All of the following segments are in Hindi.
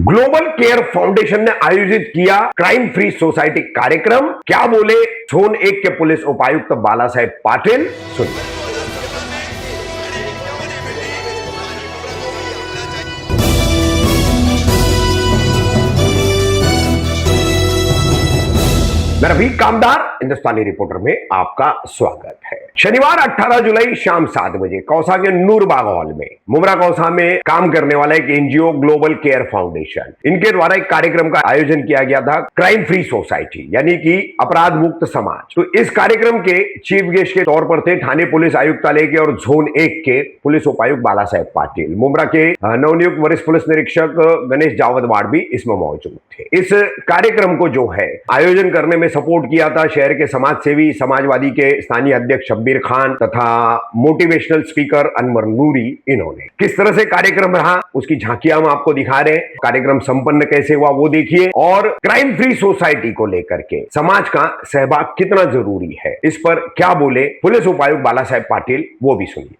ग्लोबल केयर फाउंडेशन ने आयोजित किया क्राइम फ्री सोसाइटी कार्यक्रम। क्या बोले जोन 1 के पुलिस उपायुक्त बाला साहेब पाटिल, सुनिए। मैं रफीक कामदार हिंदुस्तानी रिपोर्टर में आपका स्वागत है। शनिवार 18 जुलाई शाम 7 बजे कौसा के नूरबाग हॉल में मुमरा कौसा में काम करने वाला एक एनजीओ ग्लोबल केयर फाउंडेशन, इनके द्वारा एक कार्यक्रम का आयोजन किया गया था, क्राइम फ्री सोसाइटी यानी कि अपराध मुक्त समाज। तो इस कार्यक्रम के चीफ गेस्ट के तौर पर थे थाने पुलिस आयुक्तालय के और जोन 1 के पुलिस उपायुक्त बाला साहेब पाटिल। मुमरा के नवनियुक्त वरिष्ठ पुलिस निरीक्षक गणेश जावदवाड़ भी इसमें मौजूद थे। इस कार्यक्रम को जो है आयोजन करने में सपोर्ट किया था शहर के समाज सेवी समाजवादी के स्थानीय अध्यक्ष शब्बीर खान तथा मोटिवेशनल स्पीकर अनवर नूरी। इन्होंने किस तरह से कार्यक्रम रहा उसकी झांकियां हम आपको दिखा रहे हैं। कार्यक्रम संपन्न कैसे हुआ वो देखिए, और क्राइम फ्री सोसाइटी को लेकर के समाज का सहभाग कितना जरूरी है, इस पर क्या बोले पुलिस उपायुक्त बाला साहेब पाटिल, वो भी सुनिए।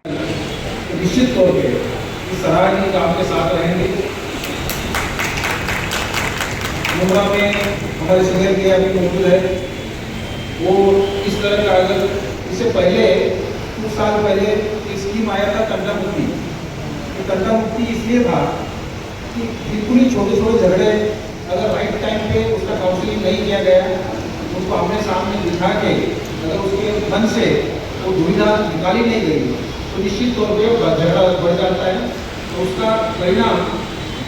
निश्चित तौर पर सराहनीय काम के साथ रहेंगे। मुमरा में हमारे शहर के अभी मौजूद है, वो इस तरह का अगर इससे पहले कुछ साल पहले स्कीम आया था कंडा मुक्ति। तो कंडा मुक्ति इसलिए था कि बिल्कुल ही छोटे छोटे झगड़े अगर राइट टाइम पे उसका काउंसलिंग नहीं किया गया, उसको अपने सामने दिखा के अगर उसके मन से वो दुविधा निकाली नहीं गई तो निश्चित तौर पर झगड़ा बढ़ जाता है। तो उसका परिणाम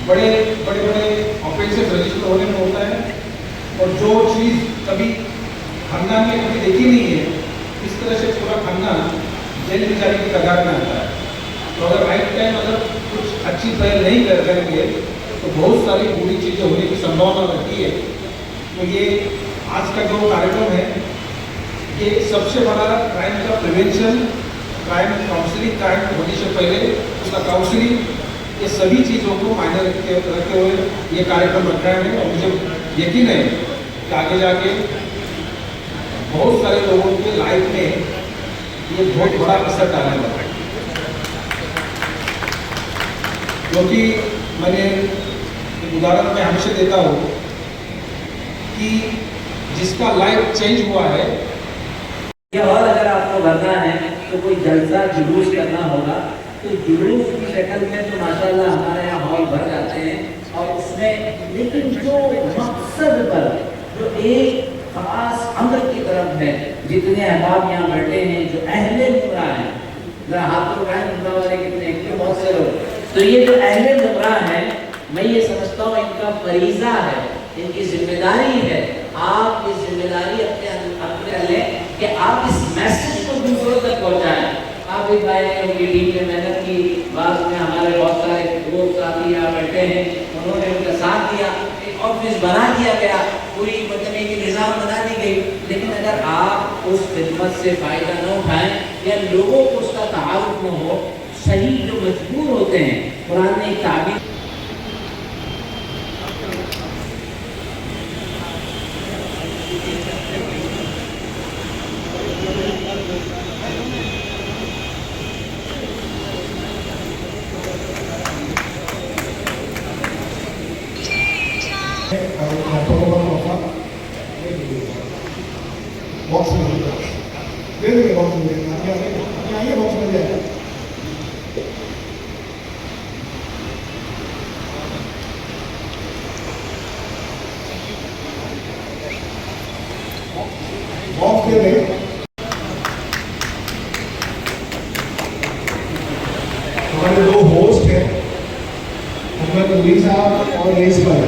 बड़े ऑफेंसेस रजिस्टर होने में होता है। और जो चीज़ कभी खानदान में कभी देखी नहीं है, इस तरह से पूरा खानदान जेल में जाने की कगार में आता है। तो अगर राइट टाइम अगर कुछ अच्छी पहल नहीं करेंगे तो बहुत सारी बुरी चीज़ें होने की संभावना रहती है। तो ये आज का जो कार्यक्रम है, ये सबसे बड़ा क्राइम का प्रिवेंशन, क्राइम काउंसलिंग, क्राइम होने से पहले उसका काउंसलिंग, ये सभी चीज़ों को मायने रखते हुए ये कार्यक्रम रखा है। और मुझे यकीन है कि आगे जाके बहुत सारे लोगों के लाइफ में ये बहुत बड़ा असर डालने वाला है। क्योंकि मैंने एक उदाहरण मैं हमेशा देता हूँ कि जिसका लाइफ चेंज हुआ है, और अगर आपको करना है तो कोई जलसा जुलूस करना होगा तो जुलूस की शक्ल में तो माशाल्लाह हमारे यहाँ हॉल भर जाते हैं। और उसमें लेकिन जो मकसद पर जो एक खास अमर की तरफ है, जितने अहबाब यहाँ बैठे हैं जो अहले मुमरा हैं, जरा हाथ उठाएं मुमरा वाले कितने, बहुत से लोग। तो ये जो अहले मुमरा है, मैं ये समझता हूँ इनका फरीजा है, इनकी जिम्मेदारी है। आप इस जिम्मेदारी अपने लें कि आप इस मैसेज को दूसरों तक पहुँचाएं। आप एक भाई ने उनकी टीम ने मेहनत की, बाद में हमारे बहुत सारे दोस्त साथी यहाँ बैठे हैं, उन्होंने उनका साथ दिया, एक ऑफिस बना दिया गया, पूरी बदलने की निज़ाम बना दी गई। लेकिन अगर आप उस खिदमत से फ़ायदा न उठाएं या लोगों को उसका तारुफ न हो, सही जो मजबूर होते हैं, कुरान ने ताबीर बॉक्स में दे देंगे, बॉक्स में आइए, बॉक्स में जाए। बॉक्स दे दें। हमारे दो होस्ट हैं, अनवर नूरी साहब और रेस भाई।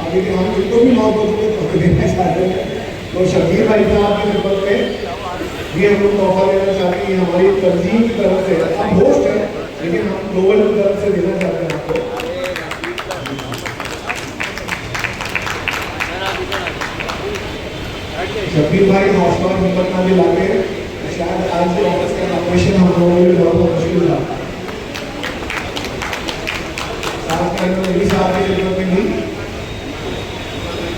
अभी हम इनको भी मौका देना चाहते हैं। तो शब्बीर भाई साहब की खिदमत में भी हम लोग मौका देना चाहते हैं। हमारी तंजीम की तरफ से, आप होस्ट हैं लेकिन हम ग्लोबल की तरफ से देना चाहते हैं आपको। शब्बीर भाई हौसला हिम्मत ना भी लाके शायद आज के ऑफिस का ऑपरेशन हम लोगों के लिए बहुत मुश्किल था। साथ में मेरी साहब की खिदमत में भी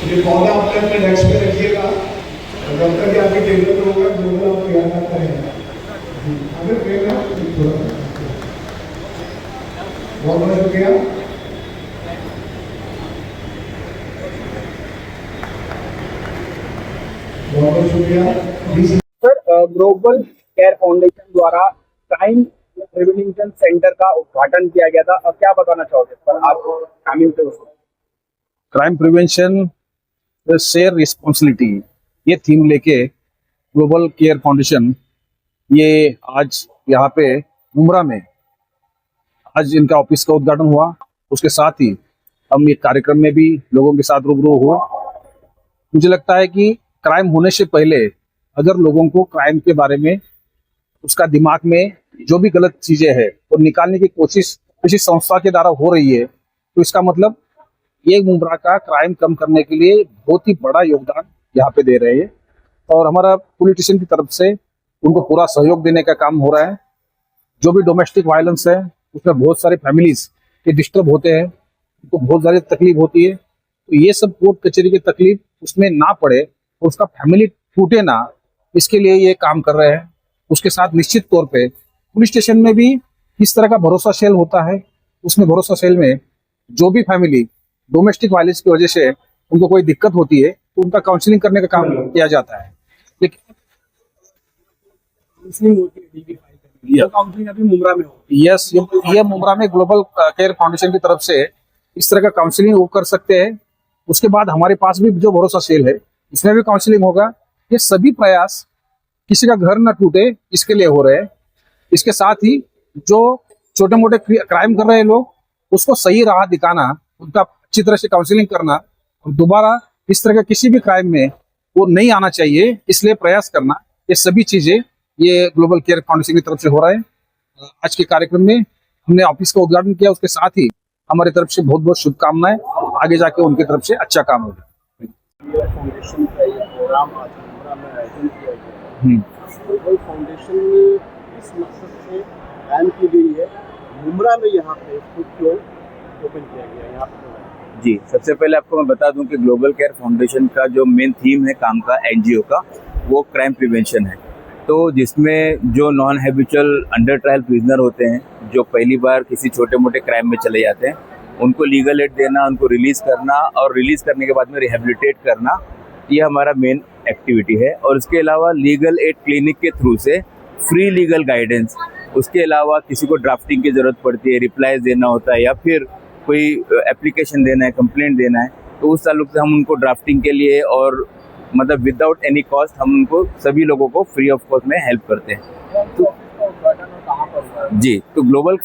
ये पौधा अपने अपने डेस्क पे रखिएगा, जब तक आपकी टेबल पर होगा बिल्कुल आप तैयार करते रहेंगे। अगर प्रेरणा बहुत बहुत शुक्रिया। बहुत बहुत शुक्रिया। सर, ग्लोबल केयर फाउंडेशन द्वारा क्राइम प्रिवेंशन सेंटर का उद्घाटन किया गया था। अब क्या बताना चाहोगे सर आप शामिल थे उसमें? क्राइम प्रिवेंशन शेयर रिस्पॉन्सिबिलिटी, ये थीम लेके ग्लोबल केयर फाउंडेशन ये आज यहाँ पे मुमरा में आज इनका ऑफिस का उद्घाटन हुआ। उसके साथ ही हम एक कार्यक्रम में भी लोगों के साथ रूबरू हुए। मुझे लगता है कि क्राइम होने से पहले अगर लोगों को क्राइम के बारे में उसका दिमाग में जो भी गलत चीजें हैं वो निकालने की कोशिश किसी संस्था के द्वारा हो रही है, तो इसका मतलब ये मुमरा का क्राइम कम करने के लिए बहुत ही बड़ा योगदान यहाँ पे दे रहे हैं। और हमारा पॉलिटिशियन की तरफ से उनको पूरा सहयोग देने का काम हो रहा है। जो भी डोमेस्टिक वायलेंस है उसमें बहुत सारे फैमिलीज के डिस्टर्ब होते हैं, उनको बहुत सारी तकलीफ होती है, तो ये सब कोर्ट कचहरी की तकलीफ उसमें ना पड़े और उसका फैमिली टूटे ना, इसके लिए ये काम कर रहे हैं। उसके साथ निश्चित तौर पे पुलिस स्टेशन में भी किस तरह का भरोसा सेल होता है, उसमें भरोसा सेल में जो भी फैमिली डोमेस्टिक वायलेंस की वजह से उनको कोई दिक्कत होती है तो उनका काउंसलिंग करने का काम किया जाता है। लेकिन काउंसलिंग अभी मुमरा में हो। यस, ये मुमरा में ग्लोबल केयर फाउंडेशन की तरफ से इस तरह का काउंसलिंग वो कर सकते हैं। उसके बाद हमारे पास भी जो भरोसा सेल है इसमें भी काउंसलिंग होगा। ये सभी प्रयास किसी का घर न टूटे इसके लिए हो रहे हैं। इसके साथ ही जो छोटे मोटे क्राइम कर रहे लोग उसको सही राह दिखाना, उनका अच्छी तरह से काउंसलिंग करना और दोबारा इस तरह का किसी भी क्राइम में वो नहीं आना चाहिए, इसलिए प्रयास करना, ये सभी चीजें ये ग्लोबल केयर फाउंडेशन की तरफ से हो रहा है। आज के कार्यक्रम में हमने ऑफिस का उद्घाटन किया, उसके साथ ही हमारी तरफ से बहुत बहुत शुभकामनाएं, आगे जाके उनकी तरफ से अच्छा काम होगा। फाउंडेशन का ये प्रोग्राम आज मुमरा में आयोजन किया गया। ग्लोबल फाउंडेशन इस मकसद से कायम की गई है। मुमरा में यहाँ पे फूड कोर्ट ओपन किया गया यहाँ पे। जी, सबसे पहले आपको मैं बता दूं कि ग्लोबल केयर फाउंडेशन का जो मेन थीम है काम का, एनजीओ का, वो क्राइम प्रिवेंशन है। तो जिसमें जो non habitual under trial prisoner होते हैं, जो पहली बार किसी छोटे मोटे क्राइम में चले जाते हैं, उनको लीगल एड देना, उनको रिलीज़ करना और रिलीज़ करने के बाद में रिहेबिलिटेट करना, ये हमारा मेन एक्टिविटी है। और इसके अलावा लीगल एड क्लिनिक के थ्रू से फ्री लीगल गाइडेंस, उसके अलावा किसी को ड्राफ्टिंग की ज़रूरत पड़ती है, रिप्लाईज देना होता है या फिर कोई एप्लीकेशन देना है, कंप्लेंट देना है, तो उस ताल्लुक से हम उनको ड्राफ्टिंग के लिए और मतलब विदाउट एनी कॉस्ट हम उनको सभी लोगों को फ्री ऑफ कॉस्ट में हेल्प करते हैं। जी, तो ग्लोबल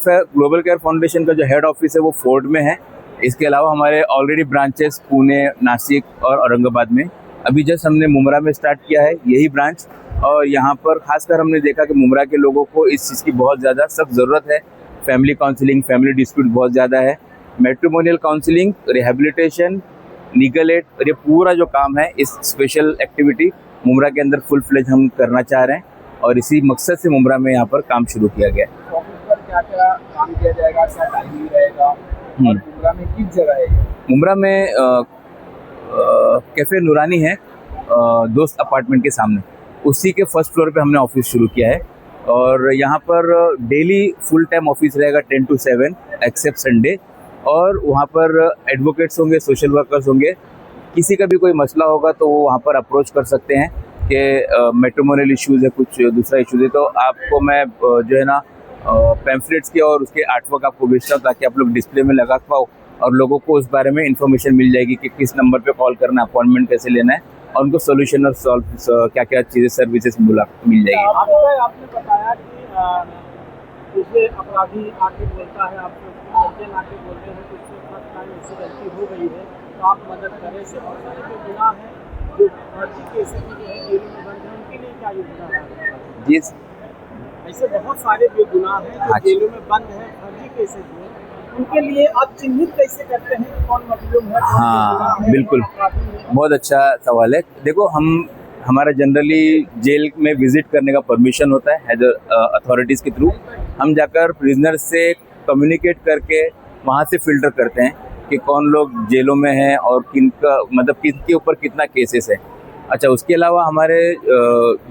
केयर फाउंडेशन का जो हेड ऑफिस है वो फोर्ट में है। इसके अलावा हमारे ऑलरेडी ब्रांचेस पुणे, नासिक और औरंगाबाद में, अभी जस्ट हमने मुमरा में स्टार्ट किया है यही ब्रांच। और यहाँ पर खासकर हमने देखा कि मुमरा के लोगों को इस चीज़ की बहुत ज़्यादा सख्त ज़रूरत है। फैमिली काउंसलिंग, फैमिली डिस्प्यूट बहुत ज़्यादा है, matrimonial counselling, rehabilitation, legal aid, और ये पूरा जो काम है, इस स्पेशल एक्टिविटी मुमरा के अंदर फुल फ्लेज हम करना चाह रहे हैं और इसी मकसद से मुमरा में यहाँ पर काम शुरू किया गया है। ऑफिस पर क्या क्या काम किया जाएगा, क्या टाइमिंग रहेगा और मुमरा में किस जगह है? मुमरा में कैफ़े नूरानी है, दोस्त अपार्टमेंट के सामने, उसी के फर्स्ट फ्लोर पे हमने ऑफिस शुरू किया है। और यहाँ पर डेली फुल टाइम ऑफिस रहेगा 10 to 7 एक्सेप्ट संडे। और वहाँ पर एडवोकेट्स होंगे, सोशल वर्कर्स होंगे, किसी का भी कोई मसला होगा तो वो वहाँ पर अप्रोच कर सकते हैं कि मैट्रिमोनियल इश्यूज़ है, कुछ दूसरा इश्यूज़ है, तो आपको मैं जो है ना पैम्फलेट्स के और उसके आर्टवर्क आपको भेजता हूँ ताकि आप लोग डिस्प्ले में लगा पाओ और लोगों को उस बारे में इन्फॉर्मेशन मिल जाएगी कि किस नंबर पे कॉल करना है, अपॉइंटमेंट कैसे लेना है और उनको सोल्यूशन और सॉल्व क्या क्या चीज़ें सर्विसेज मिल जाएगी। आपने बताया कि जैसे अपराधी आके बोलता है, आपको गार्जियन आके बोलते हैं कि उससे फर्स्ट टाइम ऐसी गलती हो गई है तो आप मदद करें। से बहुत सारे जो गुनाह हैं, जो फर्जी केसेस जो है जेलों में बंद हैं, उनके लिए क्या योजना है? जी, ऐसे बहुत सारे जो गुनाह हैं जो जेलों में बंद हैं, फर्जी केसेस में, उनके लिए आप चिन्हित कैसे करते हैं कि कौन मजलूम है? हाँ, बिल्कुल, बहुत अच्छा सवाल है। देखो, हमारा जनरली जेल में विजिट करने का परमिशन होता है अथॉरिटीज़ के थ्रू। हम जाकर प्रिजनर से कम्युनिकेट करके वहाँ से फिल्टर करते हैं कि कौन लोग जेलों में हैं और किनका मतलब किनके ऊपर कितना केसेस है। अच्छा, उसके अलावा हमारे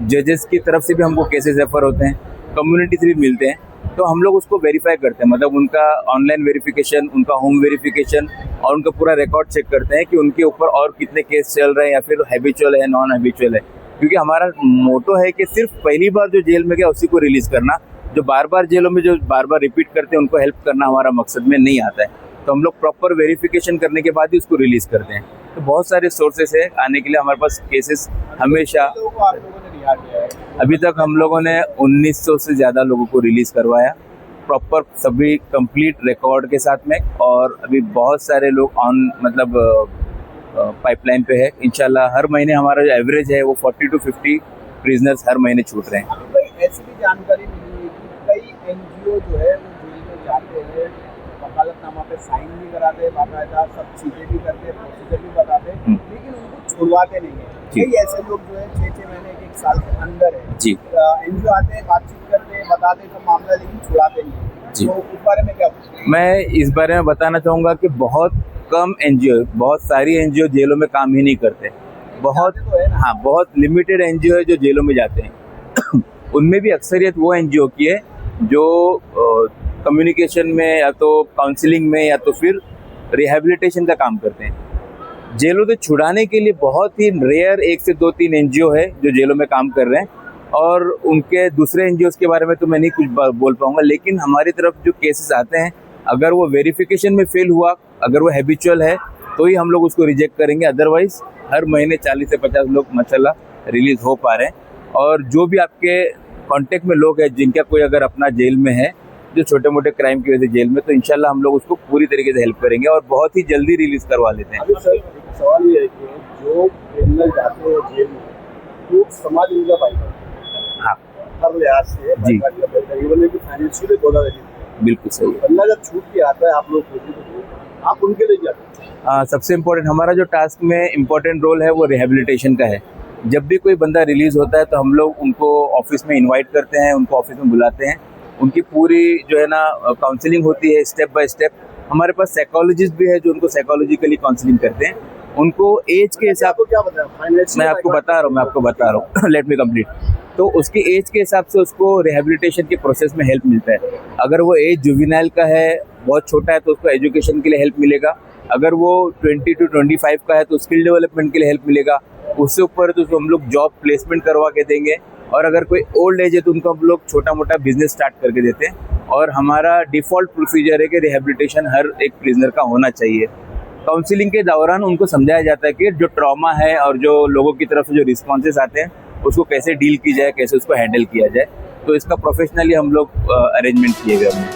जजेस की तरफ से भी हमको केसेस रेफर होते हैं, कम्युनिटी से भी मिलते हैं, तो हम लोग उसको वेरीफाई करते हैं, मतलब उनका ऑनलाइन वेरिफिकेशन, उनका होम वेरिफिकेशन और उनका पूरा रिकॉर्ड चेक करते हैं कि उनके ऊपर और कितने केस चल रहे हैं या फिर हैबिचुअल है, नॉन हैबिचुअल है। क्योंकि हमारा मोटो है कि सिर्फ पहली बार जो जेल में गया उसी को रिलीज़ करना, जो बार बार जेलों में जो बार बार रिपीट करते हैं उनको हेल्प करना हमारा मकसद में नहीं आता है। तो हम लोग प्रॉपर वेरिफिकेशन करने के बाद ही उसको रिलीज़ करते हैं। तो बहुत सारे सोर्सेस है आने के लिए, हमारे पास केसेस हमेशा। आप लोगों ने रिहा किया है? अभी तक हम लोगों ने 1900 से ज़्यादा लोगों को रिलीज़ करवाया, प्रॉपर सभी कंप्लीट रिकॉर्ड के साथ में। और अभी बहुत सारे लोग पाइपलाइन पे है। इंशाल्लाह हर महीने हमारा जो एवरेज है वो 40 to 50 प्रिजनर्स हर महीने छूट रहे हैं। अभी भाई ऐसी भी जानकारी मिली है कि कई एनजीओ जो है वो जेल में जाते हैं, वकालतनामा पे साइन भी कराते हैं, बाकायदा सब चीज़ें भी करते हैं, प्रोसीजर भी बताते हैं, लेकिन उनको छुड़वाते नहीं है। कई ऐसे लोग जो है 6-6 महीने 1-1 साल के अंदर है जी। एनजीओ आते हैं, बातचीत करते हैं, बताते हैं सब मामला, लेकिन छुड़ाते नहीं जी। तो उस बारे में क्या बोलते हैं? मैं इस बारे में बताना चाहूँगा कि बहुत कम एनजीओ, बहुत सारी एनजीओ जेलों में काम ही नहीं करते। बहुत तो है ना? हाँ, बहुत लिमिटेड एनजीओ है जो जेलों में जाते हैं। उनमें भी अक्सरियत वो एनजीओ की है जो कम्युनिकेशन में या तो काउंसलिंग में या तो फिर रिहैबिलिटेशन का काम करते हैं। जेलों से छुड़ाने के लिए बहुत ही रेयर 1 से 2-3 एनजीओ है जो जेलों में काम कर रहे हैं, और उनके दूसरे एनजीओ के बारे में तो मैं नहीं कुछ बोल पाऊंगा। लेकिन हमारी तरफ जो केसेस आते हैं, अगर वो वेरिफिकेशन में फेल हुआ, अगर वो हैबिचुअल है, तो ही हम लोग उसको रिजेक्ट करेंगे। अदरवाइज हर महीने 40 से 50 लोग माशाल्लाह रिलीज हो पा रहे हैं। और जो भी आपके कांटेक्ट में लोग हैं जिनका कोई अगर अपना जेल में है, जो छोटे मोटे क्राइम की वजह से जेल में, तो इंशाल्लाह हम लोग उसको पूरी तरीके से हेल्प करेंगे और बहुत ही जल्दी रिलीज करवा लेते हैं। अभी सर एक सवाल ये है कि जो क्रिमिनल जाते हैं जेल में, तो समाज इनका फायदा हाँ हर लिहाज से जी। फाइनेंशियली बहुत बिल्कुल सही है। बंदा जब छूट के आता है आप लोग तो आप उनके लिए जाते हैं। सबसे इम्पोर्टेंट हमारा जो टास्क में इम्पोर्टेंट रोल है वो रिहैबिलिटेशन का है। जब भी कोई बंदा रिलीज़ होता है तो हम लोग उनको ऑफिस में इनवाइट करते हैं, उनको ऑफिस में बुलाते हैं, उनकी पूरी जो है ना काउंसलिंग होती है स्टेप बाय स्टेप। हमारे पास साइकोलॉजिस्ट भी है जो उनको साइकोलॉजिकली काउंसलिंग करते हैं। उनको एज के हिसाब, क्या बताया मैं आपको बता रहा हूँ लेट मी कंप्लीट। तो उसकी एज के हिसाब से उसको रिहैबिलिटेशन के प्रोसेस में हेल्प मिलता है। अगर वो एज जुवेनाइल का है, बहुत छोटा है, तो उसको एजुकेशन के लिए हेल्प मिलेगा। अगर वो 20 to 25 का है तो स्किल डेवलपमेंट के लिए हेल्प मिलेगा। उससे ऊपर तो उसको हम लोग जॉब प्लेसमेंट करवा के देंगे। और अगर कोई ओल्ड एज है तो उनको हम लोग छोटा मोटा बिजनेस स्टार्ट करके देते हैं। और हमारा डिफ़ॉल्ट प्रोसीजर है कि रिहैबिलिटेशन हर एक प्रिजनर का होना चाहिए। काउंसलिंग के दौरान उनको समझाया जाता है कि जो ट्रॉमा है और जो लोगों की तरफ से जो रिस्पॉन्सेस आते हैं उसको कैसे डील की जाए, कैसे उसको हैंडल किया जाए। तो इसका प्रोफेशनली हम लोग अरेंजमेंट किए गए हैं।